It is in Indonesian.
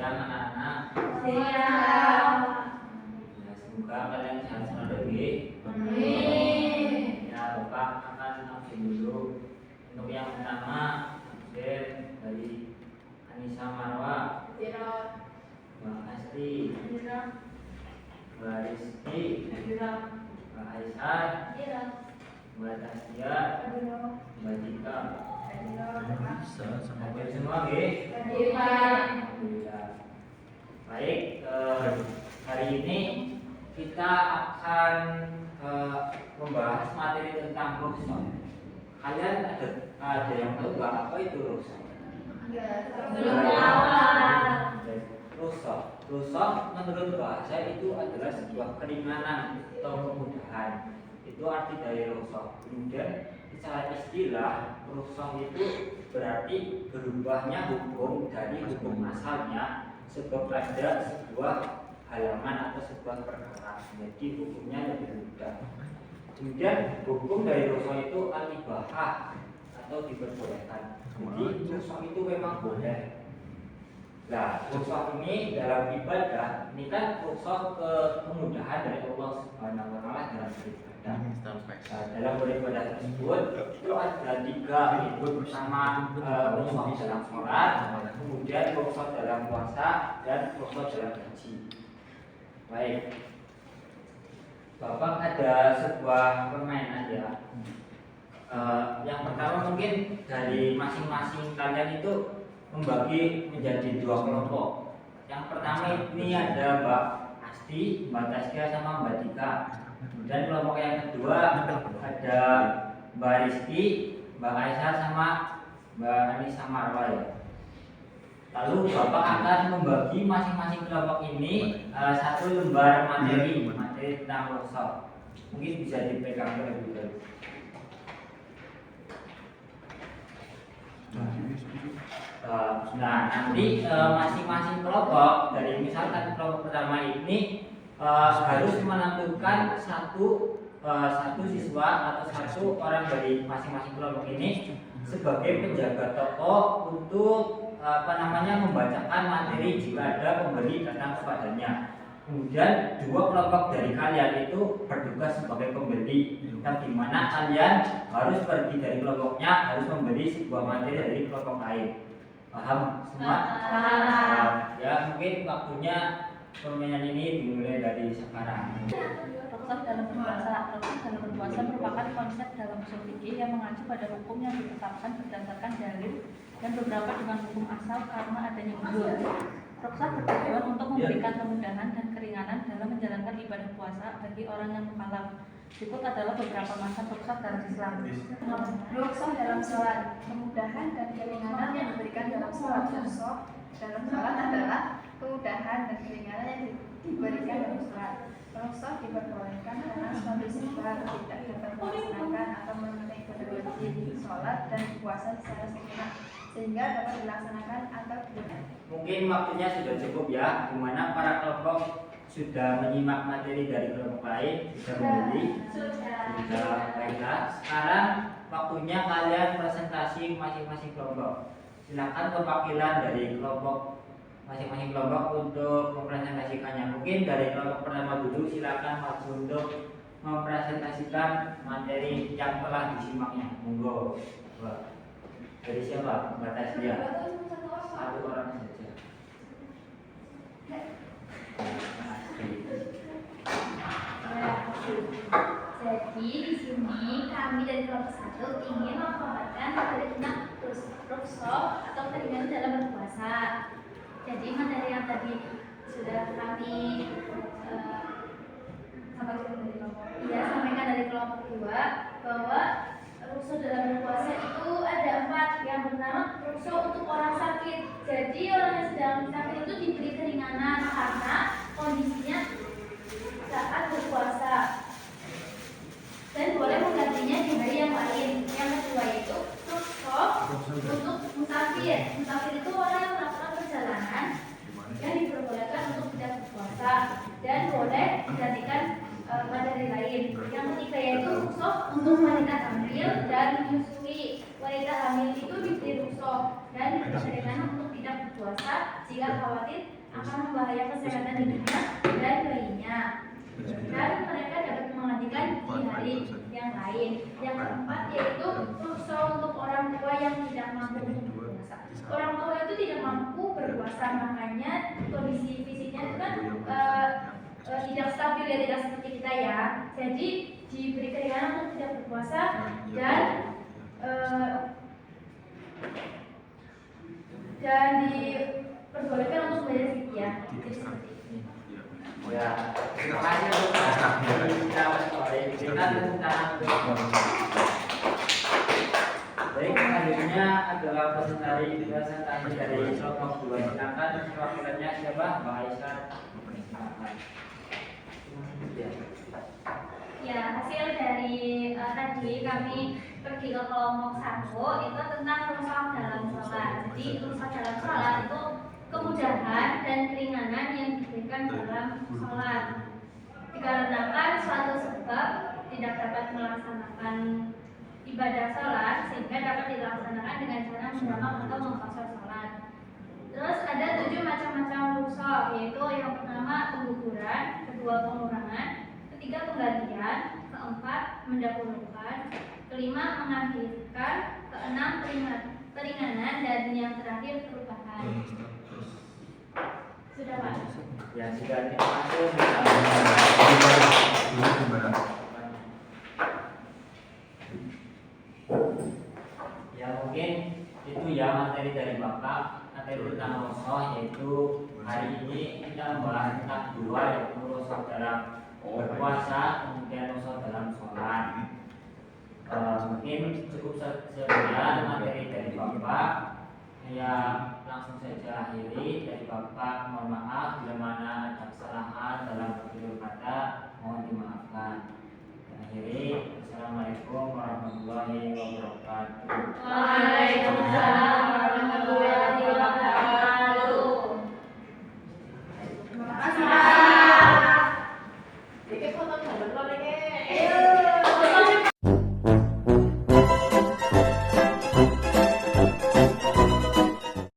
siang anak-anak. Siang. Ya, semoga kalian sehat selalu. Amin. Ya, Bapak akan absen dulu. Untuk yang pertama, absen dari Anissa Marwa, Mbak Asti, Mbak Rizky, Mbak Aisyah, Mbak Tasya, Mbak Dika. Hampir semua, nggih? Alhamdulillah. Baik, hari ini kita akan membahas materi tentang rukhsah. Kalian ada yang tahu nggak apa itu rukhsah? Rukhsah menurut bahasa itu adalah sebuah keringanan atau kemudahan. Itu arti dari rukhsah. Kemudian secara istilah, rukhsah itu berarti berubahnya hukum dari hukum asalnya sebab ada sebuah halaman atau sebuah perkara. Jadi hukumnya lebih mudah. Kemudian hukum dari rukhsah itu al-ibahah atau diperbolehkan. Jadi rukhsah itu memang boleh. Nah, rukhsah ini dalam ibadah, ini kan rukhsah kemudahan dari Allah Subhanahu wa taala dalam beribadah. Nah, dalam beribadah tersebut itu ada tiga, yaitu pertama rukhsah dalam sholat, kemudian rukhsah dalam puasa, dan rukhsah dalam haji. Baik, Bapak ada sebuah permainan ya. Yang pertama mungkin dari masing-masing kalian itu membagi menjadi dua kelompok. Yang pertama ini ada Mbak Asti, Mbak Tasya sama Mbak Dika. Dan kelompok yang kedua ada Mbak Rizky, Mbak Aisyah sama Mbak Anissa Marwa ya. Lalu Bapak akan membagi masing-masing kelompok ini satu lembar materi tentang rukhsah. Mungkin bisa dipegang terlebih dahulu. Nah, nanti masing-masing kelompok dari misalkan kelompok pertama ini harus menentukan satu siswa atau satu orang dari masing-masing kelompok ini sebagai penjaga toko untuk membacakan materi jika ada pembeli datang kepadanya. Kemudian dua kelompok dari kalian itu bertugas sebagai pembeli, yang dimana kalian harus pergi dari kelompoknya, harus membeli sebuah materi dari kelompok lain. Paham semua? Ya, mungkin waktunya permainan ini dimulai dari sekarang. Rukhsah dalam berpuasa merupakan konsep dalam usul fikih yang mengacu pada hukum yang ditetapkan berdasarkan dalil dan beberapa dengan hukum asal karena adanya uzur. Rukhsah bertujuan untuk memberikan kemudahan dan keringanan dalam menjalankan ibadah puasa bagi orang yang mukallaf. Berikut adalah beberapa macam rukhsah dalam Islam. Rukhsah dalam sholat, kemudahan dan keringanan yang diberikan dalam sholat. Rukhsah dalam sholat adalah kemudahan dan keringanan yang diberikan dalam sholat. Rukhsah diperbolehkan karena suatu sebab tidak dapat melaksanakan atau memenuhi ibadah wajib sholat dan puasa secara sempurna sehingga dapat dilaksanakan atau tidak. Mungkin waktunya sudah cukup ya, dimana para kelompok sudah menyimak materi dari kelompok lain, sudah membeli. Sudah, baiklah. Sekarang waktunya kalian presentasi masing-masing kelompok. Silakan perwakilan dari kelompok masing-masing kelompok untuk mempresentasikannya. Mungkin dari kelompok pertama dulu, silakan maju untuk mempresentasikan materi yang telah disimaknya. Monggo. Dari siapa? Mbak Tasya. Satu orang saja. Jadi di sini kami dari kelompok 1 ingin memaparkan materi tentang rukhsah atau keringanan dalam berpuasa. Jadi materi yang tadi sudah kami sampaikan dari kelompok 2 bahwa rukhsah dalam berpuasa itu ada 4. Yang pertama, rukhsah untuk orang sakit. Jadi orang yang sedang sakit itu diberi keringanan karena kondisinya saat berpuasa dan boleh menggantinya di hari yang lain. Yang kedua itu rukhsah untuk musafir. Musafir itu orang yang melakukan perjalanan yang diperbolehkan untuk tidak berpuasa dan boleh digantikan pada hari lain. Yang ketiga yaitu rukhsah untuk wanita hamil dan menyusui. Wanita hamil itu diberi rukhsah dan diberi keringanan untuk tidak tidak berpuasa jika khawatir akan membahayakan kesehatan dirinya dan bayinya. Dan mereka dapat menghentikan di hari yang lain. Yang keempat yaitu rukso untuk orang tua yang tidak mampu berpuasa. Orang tua itu tidak mampu berpuasa, makanya kondisi fisiknya itu kan tidak stabil ya, tidak seperti kita ya. Jadi diberi keringanan untuk tidak berpuasa dan diperbolehkan untuk bayar fidyah. Jadi seperti ini. Ya, terima kasih Bapak. Kita mulai kita tentang baik, selanjutnya adalah presentasi dari kelompok 2. Silakan perwakilannya siapa? Mbak Aisyah. Ya, hasil dari tadi kami pergi ke kelompok 1 itu tentang rukhsah dalam sholat. Jadi rukhsah dalam sholat itu kemudahan dan keringanan yang diberikan dalam sholat. Dikarenakan suatu sebab tidak dapat melaksanakan ibadah sholat sehingga dapat dilaksanakan dengan cara menjamak atau mengqasar sholat. Terus ada 7 macam-macam rukhsah, yaitu yang pertama pengguguran, kedua pengurangan, ketiga penggantian, keempat mendahulukan, kelima mengakhirkan, keenam keringanan, dan yang terakhir perubahan. Sudah Pak? Ya, sudah dimasuk. Ya, mungkin itu ya materi dari Bapak. Materi tentang rukhsah, yaitu hari ini kita membahas tentang 2, yaitu rukhsah dalam berpuasa, kemudian rukhsah dalam sholat. Mungkin cukup sekian materi dari Bapak. Ya, langsung saja akhiri dari Bapak. Mohon maaf bila mana ada kesalahan dalam tutur kata, mohon dimaafkan. Akhiri, Assalamualaikum warahmatullahi wabarakatuh. Waalaikumsalam warahmatullahi wabarakatuh. Terima kasih. Iki foto gambar kok iki.